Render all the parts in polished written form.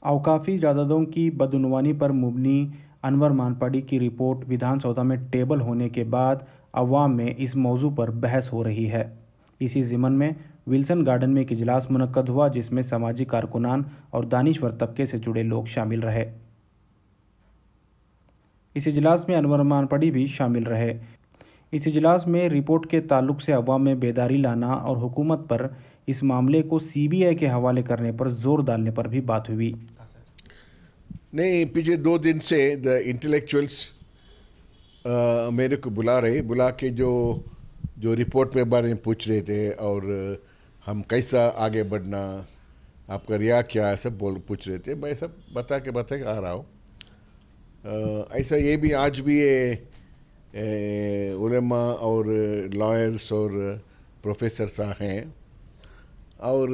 औकाफी जायदादों की बदउनवानी पर मुबनी अनवर मानपाड़ी की रिपोर्ट विधानसभा में टेबल होने के बाद अवाम में इस मौजू पर बहस हो रही है। इसी ज़िमन में विल्सन गार्डन में एक इजलास मुनक्कद हुआ जिसमें समाजी कारकुनान और दानिश्वर तबके से जुड़े लोग शामिल रहे। इस इजलास में अनवर मानपाड़ी भी शामिल रहे। इस इजलास में रिपोर्ट के ताल्लुक से अवाम में बेदारी लाना और हुकूमत पर इस मामले को सीबीआई के हवाले करने पर जोर डालने पर भी बात हुई। नहीं, पिछले 2 दिन से द इंटेलेक्चुअल्स मेरे को बुला के जो रिपोर्ट के बारे में पूछ रहे थे और हम कैसा आगे बढ़ना, आपका रिया क्या है, सब पूछ रहे थे। मैं सब बता के आ रहा हूँ। ऐसा ये भी आज भी ये उलेमा और लॉयर्स और प्रोफेसर हैं और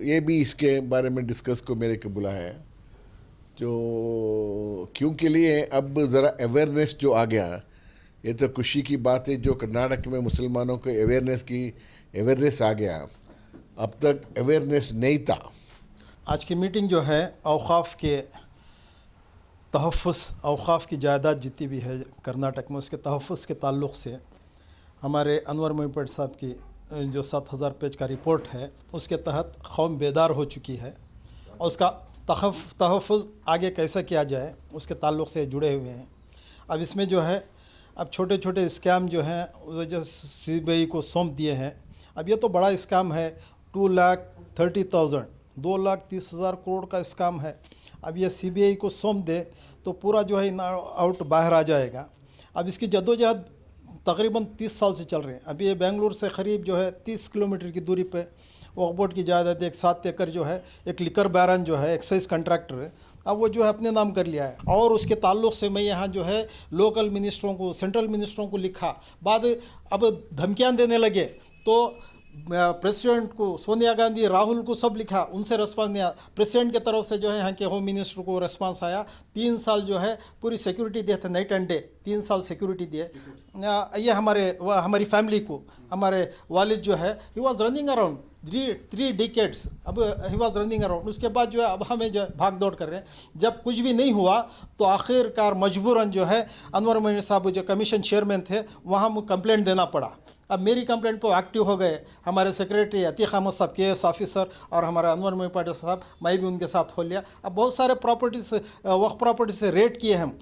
ये भी इसके बारे में डिस्कस को मेरे को बुलाया है। जो क्योंकि लिए अब ज़रा अवेयरनेस जो आ गया, ये तो खुशी की बात है। जो कर्नाटक में मुसलमानों को अवेयरनेस आ गया, अब तक अवेयरनेस नहीं था। आज की मीटिंग जो है औक़ाफ़ के तहफ़्फ़ुज़, औक़ाफ़ की जायदाद जितनी भी है कर्नाटक में, उसके तहफ़्फ़ुज़ के ताल्लुक़ से हमारे अनवर मोईपत साहब की जो 7000 पेज का रिपोर्ट है, उसके तहत कौम बेदार हो चुकी है और उसका तहफ़्फ़ुज़ आगे कैसा किया जाए उसके ताल्लुक़ से जुड़े हुए हैं। अब इसमें जो है, अब छोटे छोटे स्कैम जो हैं वो जो सीबीआई को सौंप दिए हैं। अब ये तो बड़ा स्कैम है, 2,30,000 2,30,000 करोड़ का स्कैम है। अब ये सीबीआई को सौंप दे तो पूरा जो है आउट बाहर आ जाएगा। अब इसकी जद्दोजहद तकरीबन 30 साल से चल रहे हैं। अभी ये बेंगलुरु से क़रीब जो है 30 किलोमीटर की दूरी पे वक्फ बोर्ड की जायदाद एक 7 एकड़ जो है, एक लिकर बैरन जो है एक्साइज कंट्रैक्टर है, अब वो जो है अपने नाम कर लिया है। और उसके ताल्लुक़ से मैं यहाँ जो है लोकल मिनिस्टरों को, सेंट्रल मिनिस्टरों को लिखा, बाद अब धमकियाँ देने लगे तो प्रेसिडेंट को, सोनिया गांधी, राहुल को सब लिखा, उनसे रिस्पांस नहीं आया। प्रेसिडेंट के तरफ से जो है यहाँ के होम मिनिस्टर को रिस्पांस आया। 3 साल जो है पूरी सिक्योरिटी दिए थे, नाइट एंड डे 3 साल सिक्योरिटी दिए। ये हमारी फैमिली को, हमारे वालिद जो है, he was running around 3 decades, अब ही वॉज रनिंग अराउंड। उसके बाद जो है अब हमें जो भाग दौड़ कर रहे हैं। जब कुछ भी नहीं हुआ तो आखिरकार मजबूरन जो है अनवर मोईपत साहब जो कमीशन चेयरमैन थे, वहाँ मुझे कंप्लेंट देना पड़ा। अब मेरी कंप्लेंट पर एक्टिव हो गए हमारे सेक्रेटरी अतीक अहमद साहब, केएस ऑफिसर, और हमारे अनवर मोईपत साहब, मैं भी उनके साथ हो लिया। अब बहुत सारे प्रॉपर्टीज, वक्फ प्रॉपर्टी से रेड किए हम।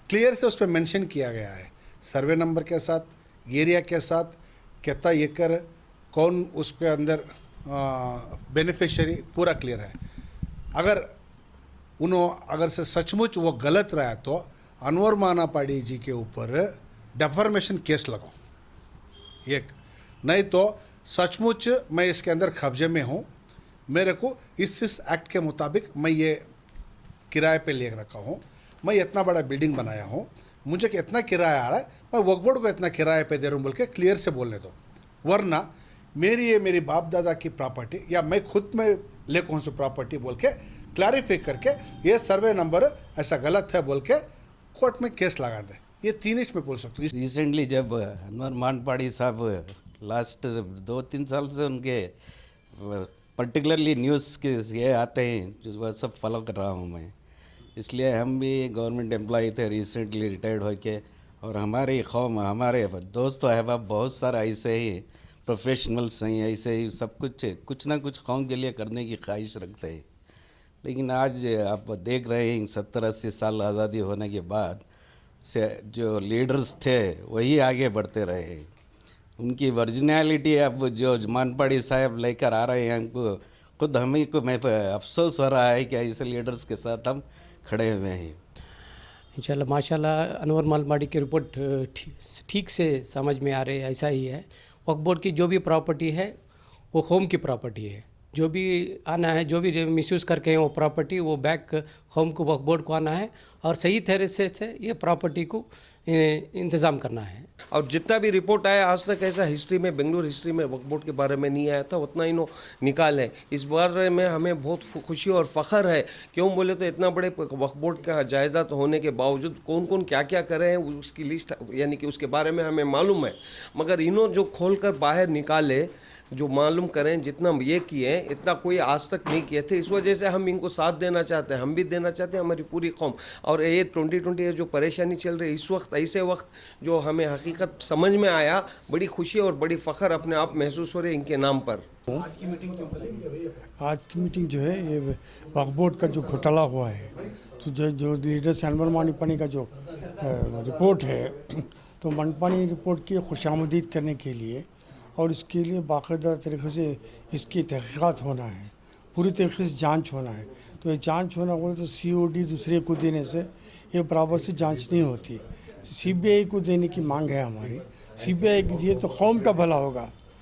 क्लियर से उस पर मेंशन किया गया है, सर्वे नंबर के साथ, एरिया के साथ, कितना एकड़, कौन उसके अंदर बेनिफिशियरी, पूरा क्लियर है। अगर से सचमुच वो गलत रहा तो अनवर मानापाड़ी जी के ऊपर डेफॉर्मेशन केस लगाओ एक, नहीं तो सचमुच मैं इसके अंदर कब्जे में हूँ, मेरे को इस एक्ट के मुताबिक मैं ये किराए पे ले रखा हूँ, मैं इतना बड़ा बिल्डिंग बनाया हूँ, मुझे इतना किराया आ रहा है, मैं वक्फ बोर्ड को इतना किराए पे दे रहा हूँ बोल के क्लियर से बोलने दो। वरना मेरी बाप दादा की प्रॉपर्टी या मैं खुद में ले कौन सी प्रॉपर्टी बोल के क्लैरिफाई करके ये सर्वे नंबर ऐसा गलत है बोल के कोर्ट में केस लगा दे। ये 3 इंच में बोल सकते हो। रिसेंटली जब अनवर मानपाड़ी साहब लास्ट 2-3 साल से उनके पर्टिकुलरली न्यूज़ के ये आते हैं, जो वह सब फॉलो कर रहा हूँ मैं। इसलिए हम भी गवर्नमेंट एम्प्लॉय थे, रिसेंटली रिटायर्ड होके, और हमारी कौम, हमारे दोस्त अहबाब बहुत सारा ऐसे ही प्रोफेशनल्स हैं, ऐसे ही सब कुछ ना कुछ कौम के लिए करने की ख्वाहिश रखते हैं। लेकिन आज आप देख रहे हैं 70-80 साल आज़ादी होने के बाद से जो लीडर्स थे वही आगे बढ़ते रहे। उनकी वर्जिनैलिटी अब जो मानपाड़ी साहब लेकर आ रहे हैं, हमको खुद हमें को मैं अफसोस हो रहा है कि ऐसे लीडर्स के साथ हम खड़े हुए हैं। इंशाल्लाह माशाल्लाह अनवर मानपाड़ी की रिपोर्ट ठीक से समझ में आ रही है। ऐसा ही है, वक्फ बोर्ड की जो भी प्रॉपर्टी है वो कौम की प्रॉपर्टी है। जो भी आना है, जो भी मिसयूज़ करके वो प्रॉपर्टी, वो बैक कौम को, वक्फ बोर्ड को आना है और सही तरीके से ये प्रॉपर्टी को इंतज़ाम करना है। और जितना भी रिपोर्ट आया आज तक ऐसा हिस्ट्री में, बेंगलुरु हिस्ट्री में वक्फ बोर्ड के बारे में नहीं आया था, उतना ही निकाल है। इस बारे में हमें बहुत खुशी और फ़ख्र है। क्यों बोले तो इतना बड़े वक्फ बोर्ड का जायदाद होने के बावजूद कौन कौन क्या क्या कर रहे हैं उसकी लिस्ट, यानी कि उसके बारे में हमें मालूम है। मगर जो खोल कर बाहर निकाले जो मालूम करें, जितना ये किए हैं इतना कोई आज तक नहीं किए थे। इस वजह से हम इनको साथ देना चाहते हैं, हम भी देना चाहते हैं, हमारी पूरी कौम। और ये 2020 जो परेशानी चल रही है इस वक्त, ऐसे वक्त जो हमें हकीकत समझ में आया, बड़ी खुशी और बड़ी फ़ख्र अपने आप महसूस हो रही है इनके नाम पर। आज की मीटिंग जो है ये वक्फ बोर्ड का जो घोटाला हुआ है, तो जो लीडर्स अनवर मानीपानी का जो रिपोर्ट है, तो मानीपानी रिपोर्ट की खुशामदीद करने के लिए और इसके लिए बाकायदा तरीके से इसकी तहक़ीक़ात होना है, पूरी तरीके से जांच होना है। तो ये जांच होना बोले तो COD दूसरे को देने से ये बराबर से जांच नहीं होती। CBI को देने की मांग है हमारी। CBI की दिए तो कौम का भला होगा।